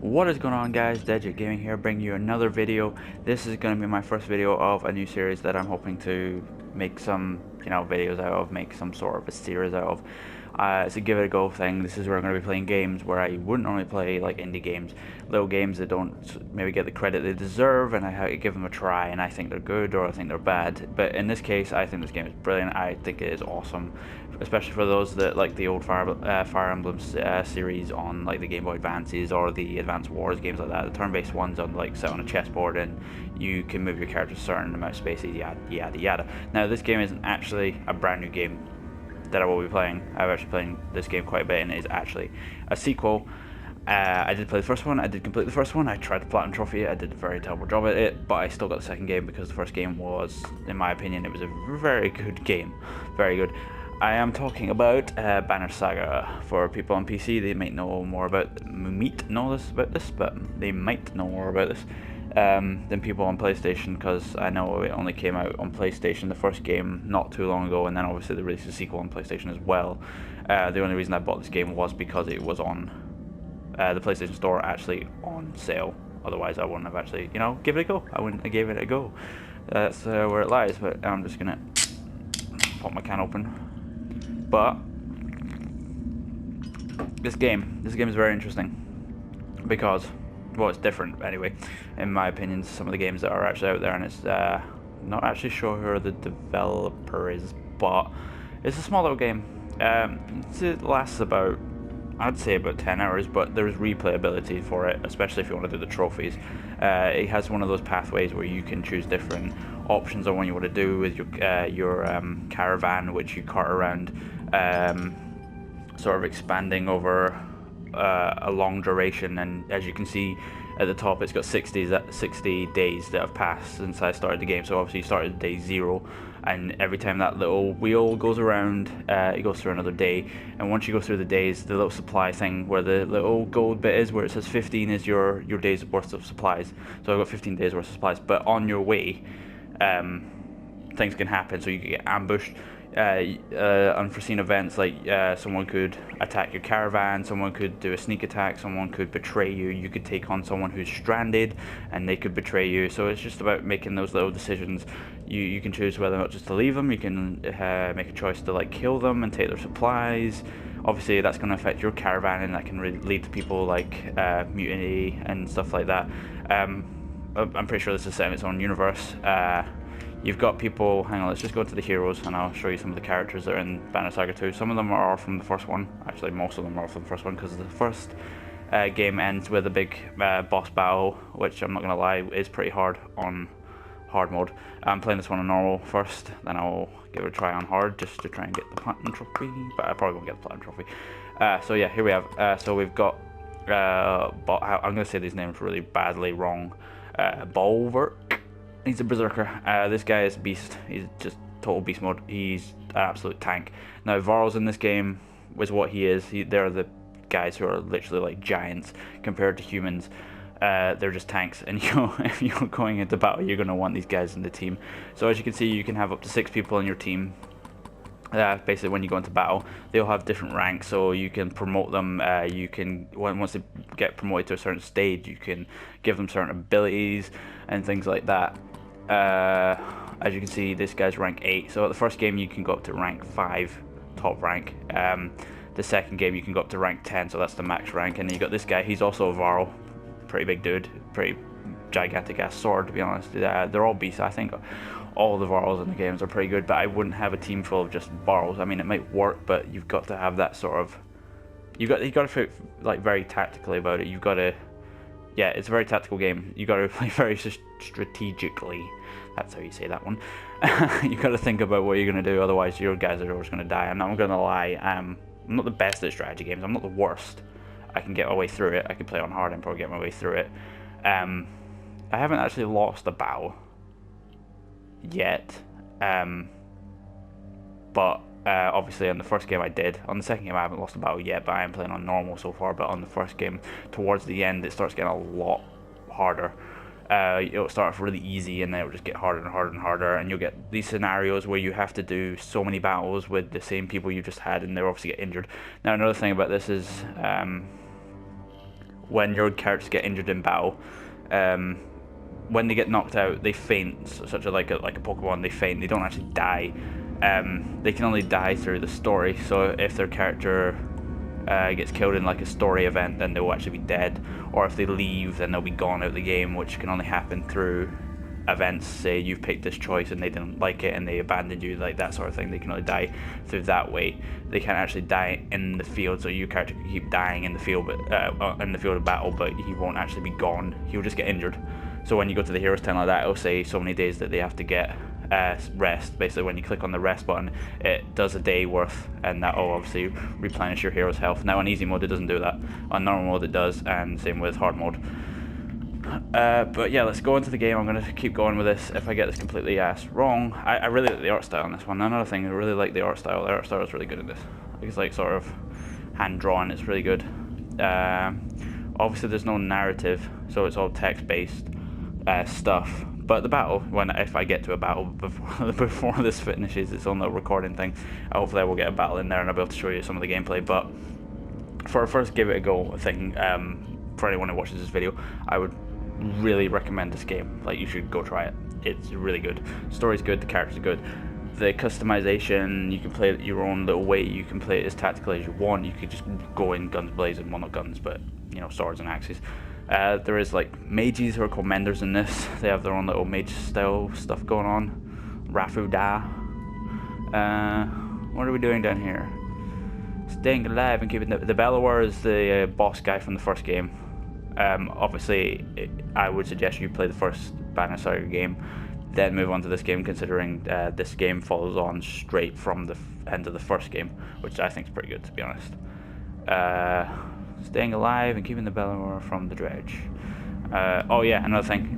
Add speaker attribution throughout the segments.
Speaker 1: What is going on, guys? theyre Gaming here, bringing you another video. This is going to be my first video of a new series that I'm hoping to make some, videos out of, make some sort of a series out of. It's a give it a go thing. This is where I'm going to be playing games where I wouldn't normally play, like indie games, little games that don't maybe get the credit they deserve, and I give them a try, and I think they're good or I think they're bad. But in this case, I think this game is brilliant. I think it is awesome, especially for those that like the old Fire Emblem series on like the Game Boy Advances or the Advance Wars games like that. The turn-based ones on like sit on a chessboard and you can move your character a certain amount of space, yada yada yada. Now this game isn't actually a brand new game that I will be playing. I've actually played this game quite a bit, and it is actually a sequel. I did play the first one, I did complete the first one, I tried to platinum trophy it, I did a very terrible job at it, but I still got the second game because the first game was, in my opinion, it was a very good game. Very good. I am talking about Banner Saga. For people on PC, they might know more about this, but they might know more about this than people on PlayStation, because I know it only came out on PlayStation, the first game, not too long ago, and then obviously they released a sequel on PlayStation as well. The only reason I bought this game was because it was on the PlayStation Store, actually on sale. Otherwise, I wouldn't have actually, give it a go. I wouldn't have gave it a go. That's where it lies. But I'm just gonna pop my can open. But this game is very interesting because, well, it's different anyway, in my opinion, to some of the games that are actually out there, and it's not actually sure who the developer is, but it's a small little game. It lasts about, I'd say about 10 hours, but there's replayability for it, especially if you want to do the trophies. It has one of those pathways where you can choose different options on what you want to do with your caravan, which you cart around, sort of expanding over a long duration. And as you can see at the top, it's got 60 days that have passed since I started the game. So obviously you started day 0, and every time that little wheel goes around, it goes through another day. And once you go through the days, the little supply thing where the little gold bit is, where it says 15 is your days worth of supplies. So I've got 15 days worth of supplies, but on your way, things can happen. So you can get ambushed, unforeseen events, like someone could attack your caravan, someone could do a sneak attack, someone could betray you, you could take on someone who's stranded and they could betray you. So it's just about making those little decisions. You can choose whether or not just to leave them. You can make a choice to like kill them and take their supplies. Obviously that's going to affect your caravan, and that can really lead to people like mutiny and stuff like that. I'm pretty sure this is set in its own universe. You've got people, hang on, let's just go to the heroes and I'll show you some of the characters that are in Banner Saga 2. Some of them are from the first one. Actually, most of them are from the first one, because the first game ends with a big boss battle, which, I'm not going to lie, is pretty hard on hard mode. I'm playing this one on normal first, then I'll give it a try on hard just to try and get the platinum trophy, but I probably won't get the platinum trophy. So yeah, here we have, so we've got, I'm going to say these names really badly wrong, Bolverk. He's a berserker. This guy is a beast. He's just total beast mode. He's an absolute tank. Now, Varl's in this game is what he is. They're the guys who are literally like giants compared to humans. They're just tanks, and if you're going into battle, you're going to want these guys in the team. So as you can see, you can have up to 6 people in your team. Basically, when you go into battle, they'll have different ranks, so you can promote them. You can, once they get promoted to a certain stage, you can give them certain abilities and things like that. As you can see, this guy's rank 8. So at the first game, you can go up to rank 5, top rank. The second game, you can go up to rank 10, so that's the max rank. And then you got this guy. He's also a Varl, pretty big dude, pretty gigantic ass sword, to be honest. They're all beasts. I think all the Varls in the games are pretty good, but I wouldn't have a team full of just Varls. I mean, it might work, but you've got to have that sort of, you got to feel like very tactically about it. You've got to, yeah, it's a very tactical game. You got to play very strategically. That's how you say that one. You got to think about what you're going to do, otherwise your guys are always going to die. And I'm going to lie, I'm not the best at strategy games. I'm not the worst. I can get my way through it. I can play on hard and probably get my way through it. I haven't actually lost a battle yet, but obviously on the first game I did. On the second game I haven't lost a battle yet, but I am playing on normal so far. But on the first game, towards the end, it starts getting a lot harder. It'll start off really easy, and then it'll just get harder and harder and harder, and you'll get these scenarios where you have to do so many battles with the same people you just had, and they'll obviously get injured. Now, another thing about this is when your characters get injured in battle, when they get knocked out, they faint. So such like a Pokemon, they faint. They don't actually die. They can only die through the story. So if their character gets killed in like a story event, then they will actually be dead. Or if they leave, then they'll be gone out of the game, which can only happen through events. Say you've picked this choice and they didn't like it and they abandoned you, like that sort of thing. They can only die through that way. They can't actually die in the field, so your character can keep dying in the field, but in the field of battle, but he won't actually be gone. He'll just get injured. So when you go to the hero's town like that, it'll say so many days that they have to get rest. Basically, when you click on the rest button, it does a day worth, and that will obviously replenish your hero's health. Now on easy mode it doesn't do that. On normal mode it does, and same with hard mode. But yeah, let's go into the game. I'm going to keep going with this. If I get this completely wrong, I really like the art style in this one. Another thing, I really like the art style. The art style is really good in this. It's like sort of hand-drawn. It's really good. Obviously there's no narrative, so it's all text-based stuff. But the battle, if I get to a battle before this finishes, it's on the recording thing. Hopefully I will get a battle in there and I'll be able to show you some of the gameplay. But for a first give it a go thing, for anyone who watches this video, I would really recommend this game. Like, you should go try it. It's really good. Story's good, the characters are good. The customization, you can play it your own little way. You can play it as tactically as you want. You could just go in guns blazing, well, not guns, but you know, swords and axes. There is like mages who are called menders in this. They have their own little mage style stuff going on. Rafu Da. What are we doing down here? Staying alive and keeping the Bellower is the boss guy from the first game. Obviously, I would suggest you play the first Banner Saga game, then move on to this game, considering this game follows on straight from the end of the first game, which I think is pretty good, to be honest. Staying alive and keeping the Bellower from the dredge. Oh yeah, another thing.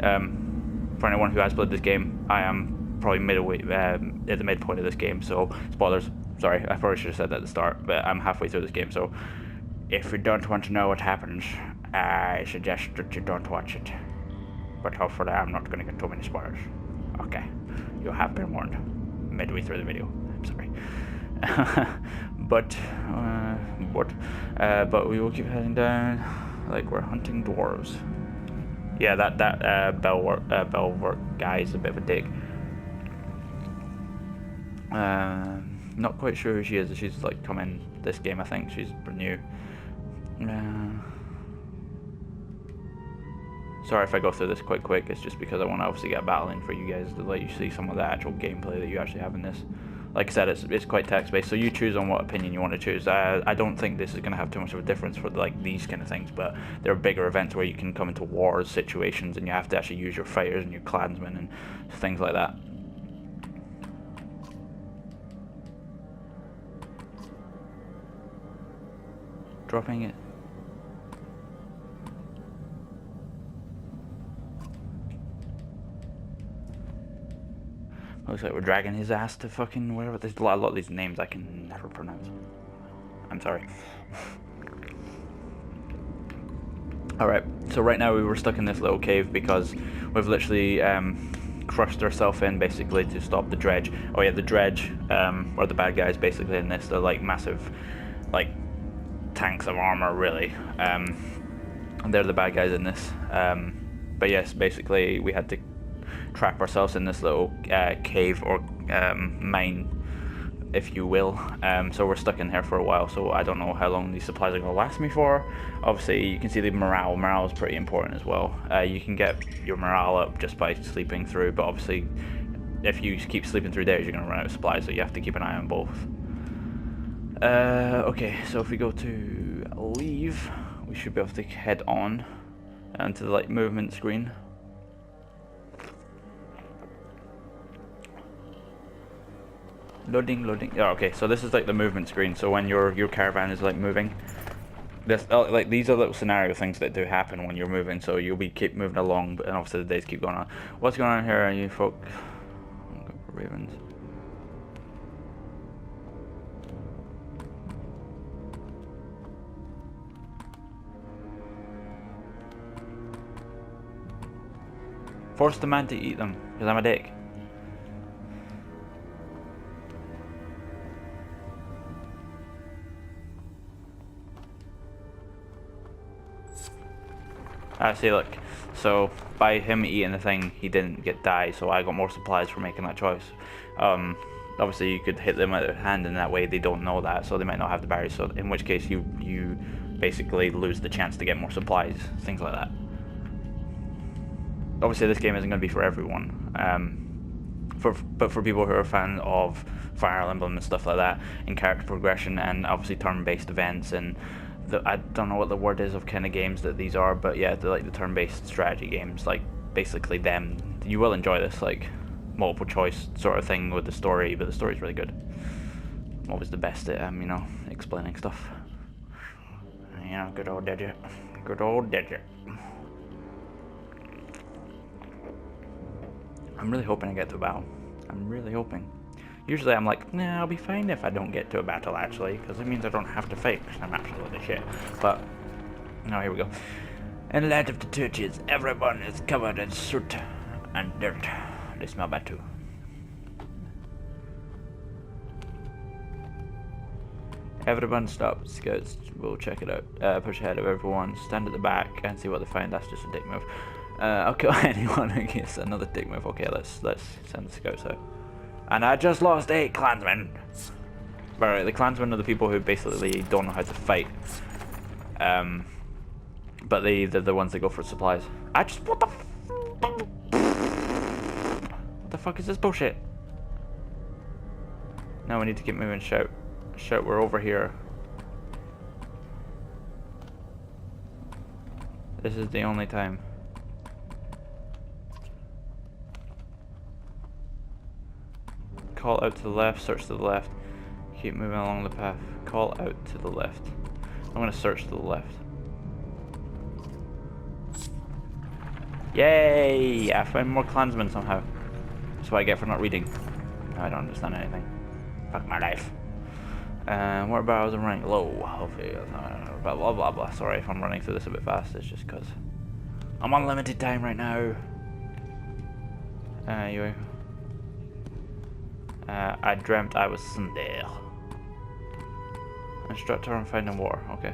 Speaker 1: For anyone who has played this game, I am probably midway at the midpoint of this game, so spoilers. Sorry, I probably should have said that at the start, but I'm halfway through this game, so if you don't want to know what happens, I suggest that you don't watch it. But hopefully I'm not going to get too many spoilers. Okay, you have been warned midway through the video. I'm sorry. but we will keep heading down like we're hunting dwarves. Yeah, that Bellwork guy is a bit of a dick. Not quite sure who she is. She's like come in this game, I think. She's new. Sorry if I go through this quite quick. It's just because I want to obviously get battling for you guys to let you see some of the actual gameplay that you actually have in this. Like I said, it's quite text-based, so you choose on what opinion you want to choose. I don't think this is going to have too much of a difference for like these kind of things, but there are bigger events where you can come into wars situations and you have to actually use your fighters and your clansmen and things like that. Dropping it. Looks like we're dragging his ass to fucking wherever. There's a lot of these names I can never pronounce. I'm sorry. Alright, so right now we were stuck in this little cave because we've literally crushed ourselves in basically to stop the dredge. Oh yeah, the dredge, or the bad guys basically in this. They're like massive, like, tanks of armor really. And they're the bad guys in this. But yes, basically we had to trap ourselves in this little cave or mine, if you will. So we're stuck in here for a while, so I don't know how long these supplies are going to last me for. Obviously you can see the morale is pretty important as well. You can get your morale up just by sleeping through, but obviously if you keep sleeping through days you're going to run out of supplies, so you have to keep an eye on both. Okay, so if we go to leave, we should be able to head on to the like movement screen. Loading. Oh, okay, so this is like the movement screen. So when your caravan is like moving, this like these are little scenario things that do happen when you're moving. So you'll be keep moving along, and obviously the days keep going on. What's going on here, you folk? Ravens. Force the man to eat them, because I'm a dick. See, look. So by him eating the thing, he didn't die. So I got more supplies for making that choice. Obviously, you could hit them out of hand, and that way they don't know that, so they might not have the berries. So in which case, you basically lose the chance to get more supplies, things like that. Obviously, this game isn't going to be for everyone. But for people who are a fan of Fire Emblem and stuff like that, and character progression, and obviously turn-based events, and I don't know what the word is of kind of games that these are, but yeah, they're like the turn-based strategy games, like basically them. You will enjoy this, like multiple choice sort of thing with the story, but the story's really good. I'm always the best at you know, explaining stuff. You know, good old Digit. Good old Digit. I'm really hoping I get to a battle. I'm really hoping. Usually I'm like, nah, I'll be fine if I don't get to a battle, actually, because it means I don't have to fight, because I'm absolutely shit. But, no, here we go. In the land of the churches, everyone is covered in soot and dirt. They smell bad too. Everyone stop. Scouts will check it out. Push ahead of everyone. Stand at the back and see what they find. That's just a dick move. I'll kill anyone who gets another dick move. Okay, let's send the scouts out. And I just lost 8 clansmen. Right, the clansmen are the people who basically don't know how to fight. But they're the ones that go for supplies. What the fuck is this bullshit? Now we need to keep moving. Shout, we're over here. This is the only time. Call out to the left, search to the left. Keep moving along the path. Call out to the left. I'm gonna search to the left. Yay! I found more clansmen somehow. That's what I get for not reading. No, I don't understand anything. Fuck my life. What about I was running low? Hopefully, blah blah blah blah. Sorry if I'm running through this a bit fast. It's just because I'm on limited time right now. Anyway. I dreamt I was theyre. Instructor on finding water. Okay.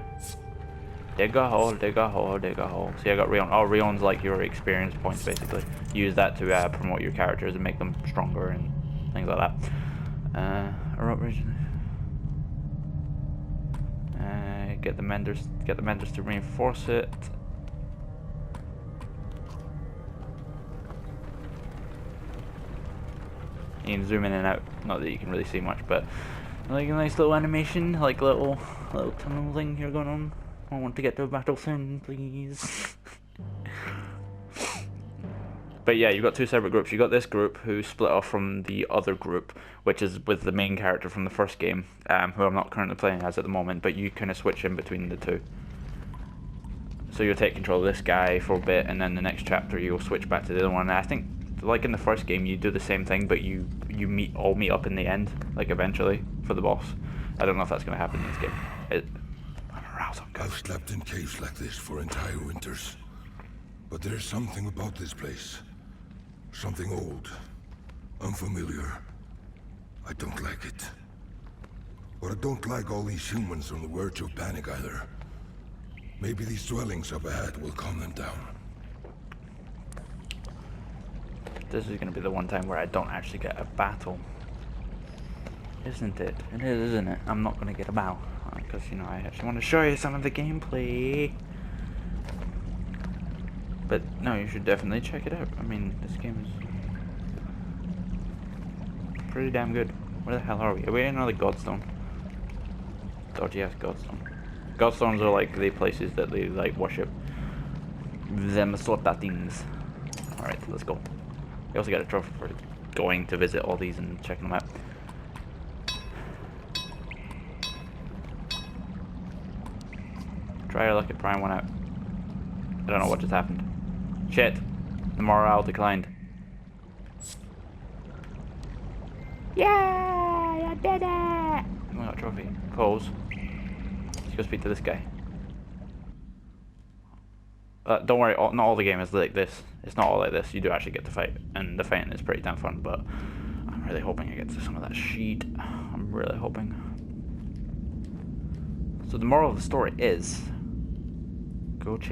Speaker 1: Dig a hole, dig a hole, dig a hole. See, I got Rion. Oh, Rion's like your experience points, basically. Use that to promote your characters and make them stronger and things like that. Erupt region. Get the menders to reinforce it. You can zoom in and out. Not that you can really see much, but like a nice little animation, like little tunnel thing here going on. I want to get to a battle soon, please. But yeah, you've got 2 separate groups. You got this group who split off from the other group, which is with the main character from the first game, who I'm not currently playing as at the moment, but you kind of switch in between the 2. So you'll take control of this guy for a bit, and then the next chapter you'll switch back to the other one. And I think, like in the first game, you do the same thing, but you all meet up in the end, like eventually, for the boss. I don't know if that's going to happen in this game.
Speaker 2: I've slept in caves like this for entire winters. But there's something about this place. Something old. Unfamiliar. I don't like it. But I don't like all these humans on the verge of panic either. Maybe these dwellings up ahead will calm them down.
Speaker 1: This is going to be the one time where I don't actually get a battle. Isn't it? It is, isn't it? I'm not going to get a battle. Because, you know, I actually want to show you some of the gameplay. But, no, you should definitely check it out. I mean, this game is pretty damn good. Where the hell are we? Are we in another Godstone? Dodgy ass Godstone. Godstones are like the places that they like worship them sort of things. Alright, let's go. We also got a trophy for going to visit all these and checking them out. Try your luck at prying one out. I don't know what just happened. Shit. The morale declined. Yeah, I did it! I got a trophy. Pose. Let's go speak to this guy. Don't worry, not all the game is like this. It's not all like this. You do actually get to fight, and the fighting is pretty damn fun, but I'm really hoping I get to some of that sheet. I'm really hoping. So the moral of the story is, go check